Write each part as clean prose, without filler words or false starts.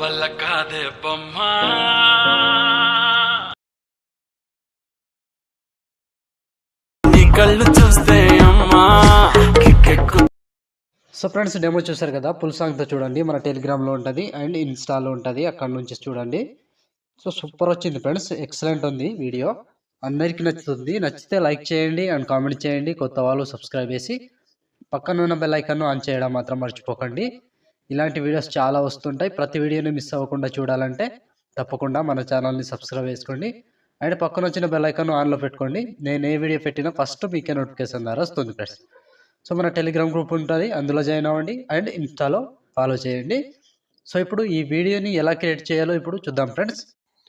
వల్ల కాదే బొమ్మా నీ కళ్ళు చూస్తే అమ్మా కిక్కెక్కు. సో ఫ్రెండ్స్, డెమో చూసారు కదా, ఫుల్ సాంగ్తో చూడండి. మన టెలిగ్రామ్లో ఉంటుంది అండ్ ఇన్స్టాలో ఉంటుంది, అక్కడ నుంచి చూడండి. సో సూపర్ వచ్చింది ఫ్రెండ్స్, ఎక్సలెంట్ ఉంది వీడియో. అందరికీ నచ్చుతుంది. నచ్చితే లైక్ చేయండి అండ్ కామెంట్ చేయండి. కొత్త వాళ్ళు సబ్స్క్రైబ్ చేసి పక్కన ఉన్న బెల్ ఐకాన్ను ఆన్ చేయడం మాత్రం మర్చిపోకండి. ఇలాంటి వీడియోస్ చాలా వస్తుంటాయి. ప్రతి వీడియోని మిస్ అవ్వకుండా చూడాలంటే తప్పకుండా మన ఛానల్ని సబ్స్క్రైబ్ చేసుకోండి అండ్ పక్కన వచ్చిన బెల్ ఐకాన్ ఆన్లో పెట్టుకోండి. నేను ఏ వీడియో పెట్టినా ఫస్ట్ మీకే నోటిఫికేషన్ ద్వారా వస్తుంది ఫ్రెండ్స్. సో మన టెలిగ్రామ్ గ్రూప్ ఉంటుంది, అందులో జాయిన్ అవ్వండి అండ్ ఇన్స్టాలో ఫాలో చేయండి. సో ఇప్పుడు ఈ వీడియోని ఎలా క్రియేట్ చేయాలో ఇప్పుడు చూద్దాం friends.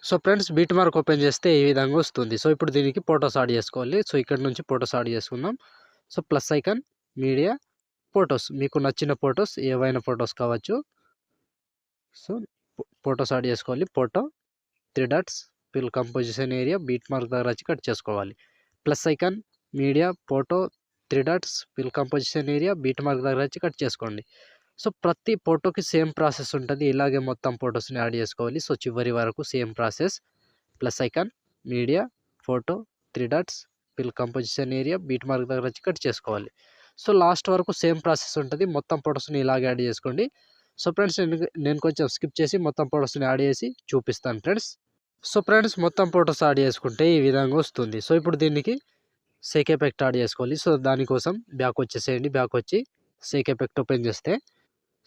So friends, beat mark open చేస్తే ఈ విధంగా వస్తుంది. సో ఇప్పుడు దీనికి ఫొటోస్ యాడ్ చేసుకోవాలి. సో ఇక్కడ నుంచి ఫొటోస్ యాడ్ చేసుకుందాం. So plus icon, media, photos, మీకు నచ్చిన ఫొటోస్ ఏవైనా ఫొటోస్ కావచ్చు. సో ఫొటోస్ యాడ్ చేసుకోవాలి. Photo, 3 dots, fill composition area, beat mark దగ్గర వచ్చి కట్ చేసుకోవాలి. Plus icon, media, photo, 3 dots, fill composition area, beat mark దగ్గర వచ్చి కట్ చేసుకోండి. సో ప్రతి ఫోటోకి సేమ్ ప్రాసెస్ ఉంటుంది. ఇలాగే మొత్తం ఫొటోస్ని యాడ్ చేసుకోవాలి. సో చివరి వరకు same process. Plus icon, media, photo, 3 dots, fill composition area, beat mark దగ్గర వచ్చి కట్ చేసుకోవాలి. సో లాస్ట్ వరకు సేమ్ ప్రాసెస్ ఉంటుంది. మొత్తం ఫొటోస్ని ఇలాగే యాడ్ చేసుకోండి. సో ఫ్రెండ్స్, నేను కొంచెం స్కిప్ చేసి మొత్తం ఫొటోస్ని యాడ్ చేసి చూపిస్తాను ఫ్రెండ్స్. సో ఫ్రెండ్స్, మొత్తం ఫొటోస్ యాడ్ చేసుకుంటే ఈ విధంగా వస్తుంది. సో ఇప్పుడు దీనికి సేక్ ఎఫెక్ట్ యాడ్ చేసుకోవాలి. సో దానికోసం బ్యాక్ వచ్చేసేయండి. బ్యాక్ వచ్చి సేక్ ఎఫెక్ట్ ఓపెన్ చేస్తే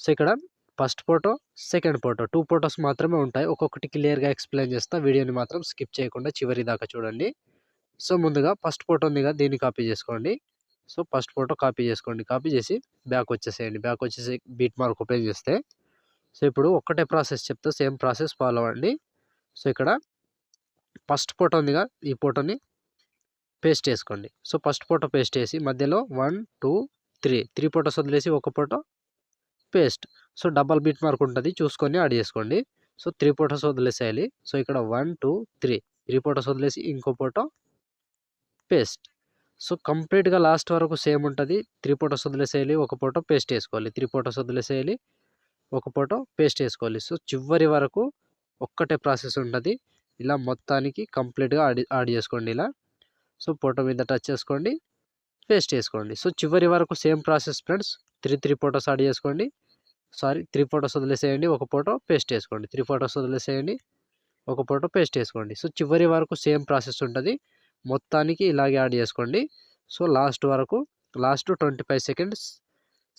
సో ఇక్కడ first photo, second photo, 2 photos మాత్రమే ఉంటాయి. ఒక్కొక్కటి క్లియర్గా ఎక్స్ప్లెయిన్ చేస్తా. వీడియోని మాత్రం స్కిప్ చేయకుండా చివరి దాకా చూడండి. సో ముందుగా ఫస్ట్ ఫోటో ఉంది కదా, దీన్ని కాపీ చేసుకోండి. సో ఫస్ట్ ఫోటో కాపీ చేసుకోండి. కాపీ చేసి బ్యాక్ వచ్చేసేయండి. బ్యాక్ వచ్చేసి బీట్ మార్క్ ఓపెన్ చేస్తే సో ఇప్పుడు ఒక్కటే ప్రాసెస్ చెప్తే సేమ్ ప్రాసెస్ ఫాలో అవ్వండి. సో ఇక్కడ ఫస్ట్ ఫోటో ఉందిగా, ఈ ఫోటోని పేస్ట్ చేసుకోండి. సో ఫస్ట్ ఫోటో పేస్ట్ చేసి మధ్యలో 1 2 3 ఫొటోస్ వదిలేసి ఒక photo paste. So double beat mark ఉంటుంది, చూసుకొని యాడ్ చేసుకోండి. So 3 photos వదిలేసేయాలి. సో ఇక్కడ 1 2 3 ఫొటోస్ వదిలేసి ఇంకో ఫోటో పేస్ట్. సో కంప్లీట్గా లాస్ట్ వరకు సేమ్ ఉంటుంది. 3 ఫొటోస్ వదిలేసేయాలి, ఒక ఫోటో పేస్ట్ చేసుకోవాలి. 3 ఫొటోస్ వదిలేసేయాలి, ఒక ఫోటో పేస్ట్ చేసుకోవాలి. సో చివరి వరకు ఒక్కటే ప్రాసెస్ ఉంటుంది. ఇలా మొత్తానికి కంప్లీట్గా యాడ్ చేసుకోండి ఇలా. సో ఫోటో మీద టచ్ చేసుకోండి, పేస్ట్ చేసుకోండి. సో చివరి వరకు same process friends. 3 photos add చేసుకోండి. 3 ఫొటోస్ వదిలేసేయండి, ఒక ఫోటో పేస్ట్ చేసుకోండి. 3 ఫొటోస్ వదిలేసేయండి, ఒక ఫోటో పేస్ట్ చేసుకోండి. సో చివరి వరకు సేమ్ ప్రాసెస్ ఉంటుంది. మొత్తానికి ఇలాగే యాడ్ చేసుకోండి. సో లాస్ట్ వరకు, లాస్ట్ 25 సెకండ్స్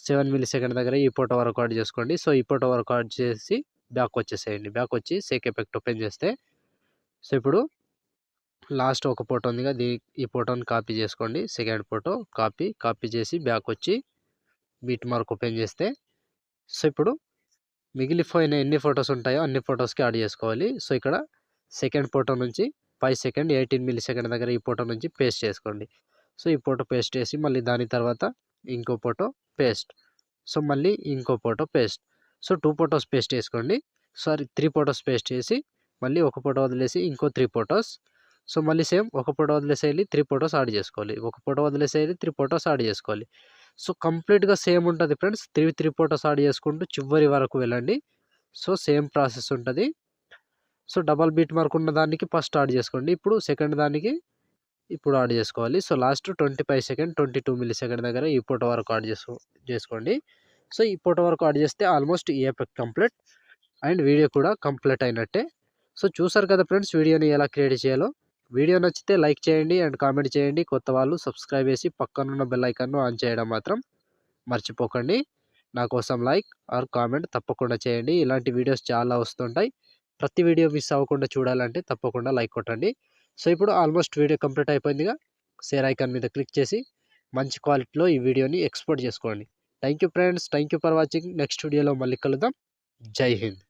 7 మిల్లీ సెకండ్ దగ్గర ఈ ఫోటో వరకు యాడ్ చేసుకోండి. సో ఈ ఫోటో వరకు యాడ్ చేసి బ్యాక్ వచ్చేసేయండి. బ్యాక్ వచ్చి సేక్ ఎఫెక్ట్ ఓపెన్ చేస్తే సో ఇప్పుడు లాస్ట్ ఒక ఫోటో ఉంది కదా, ఈ ఫోటోని కాపీ చేసుకోండి. సెకండ్ ఫోటో కాపీ చేసి బ్యాక్ వచ్చి బీట్ మార్క్ ఓపెన్ చేస్తే సో ఇప్పుడు మిగిలిపోయిన ఎన్ని ఫొటోస్ ఉంటాయో అన్ని ఫొటోస్కి యాడ్ చేసుకోవాలి. సో ఇక్కడ సెకండ్ ఫోటో నుంచి 5 సెకండ్ 18 మిల్లీ సెకండ్ దగ్గర ఈ ఫోటో నుంచి పేస్ట్ చేసుకోండి. సో ఈ ఫోటో పేస్ట్ చేసి మళ్ళీ దాని తర్వాత ఇంకో ఫోటో పేస్ట్. సో మళ్ళీ ఇంకో photo paste. So 2 photos paste చేసుకోండి. 3 ఫొటోస్ పేస్ట్ చేసి మళ్ళీ ఒక ఫోటో వదిలేసి ఇంకో 3 ఫొటోస్. సో మళ్ళీ సేమ్ ఒక ఫోటో వదిలేసేయాలి, 3 ఫొటోస్ యాడ్ చేసుకోవాలి. ఒక ఫోటో వదిలేసేయాలి, 3 ఫొటోస్ యాడ్ చేసుకోవాలి. సో కంప్లీట్గా సేమ్ ఉంటుంది ఫ్రెండ్స్. 3 ఫొటోస్ యాడ్ చేసుకుంటూ చివరి వరకు వెళ్ళండి. సో సేమ్ ప్రాసెస్ ఉంటుంది. సో డబల్ బీట్ మార్క్ ఉన్న దానికి ఫస్ట్ యాడ్ చేసుకోండి. ఇప్పుడు సెకండ్ దానికి ఇప్పుడు యాడ్ చేసుకోవాలి. So last 25 second 22 milli second దగ్గర ఈ ఫోటో వరకు యాడ్ చేసుకోండి. సో ఈ ఫోటో వరకు యాడ్ చేస్తే ఆల్మోస్ట్ ఈ ఎఫెక్ట్ కంప్లీట్ అండ్ వీడియో కూడా కంప్లీట్ అయినట్టే. సో చూసారు కదా ఫ్రెండ్స్, వీడియోని ఎలా క్రియేట్ చేయాలో. వీడియో నచ్చితే లైక్ చేయండి అండ్ కామెంట్ చేయండి. కొత్త వాళ్ళు సబ్స్క్రైబ్ చేసి పక్కనున్న బెల్ ఐకాన్ను ఆన్ చేయడం మాత్రం మర్చిపోకండి. నా కోసం లైక్ ఆర్ కామెంట్ తప్పకుండా చేయండి. ఇలాంటి వీడియోస్ చాలా వస్తుంటాయి. ప్రతి వీడియో మిస్ అవ్వకుండా చూడాలంటే తప్పకుండా లైక్ కొట్టండి. సో ఇప్పుడు ఆల్మోస్ట్ వీడియో కంప్లీట్ అయిపోయిందిగా, షేర్ ఐకాన్ మీద క్లిక్ చేసి మంచి క్వాలిటీలో ఈ వీడియోని ఎక్స్పోర్ట్ చేసుకోండి. Thank you friends, thank you for watching. Next వీడియోలో మళ్ళీ కలుద్దాం. జై హింద్.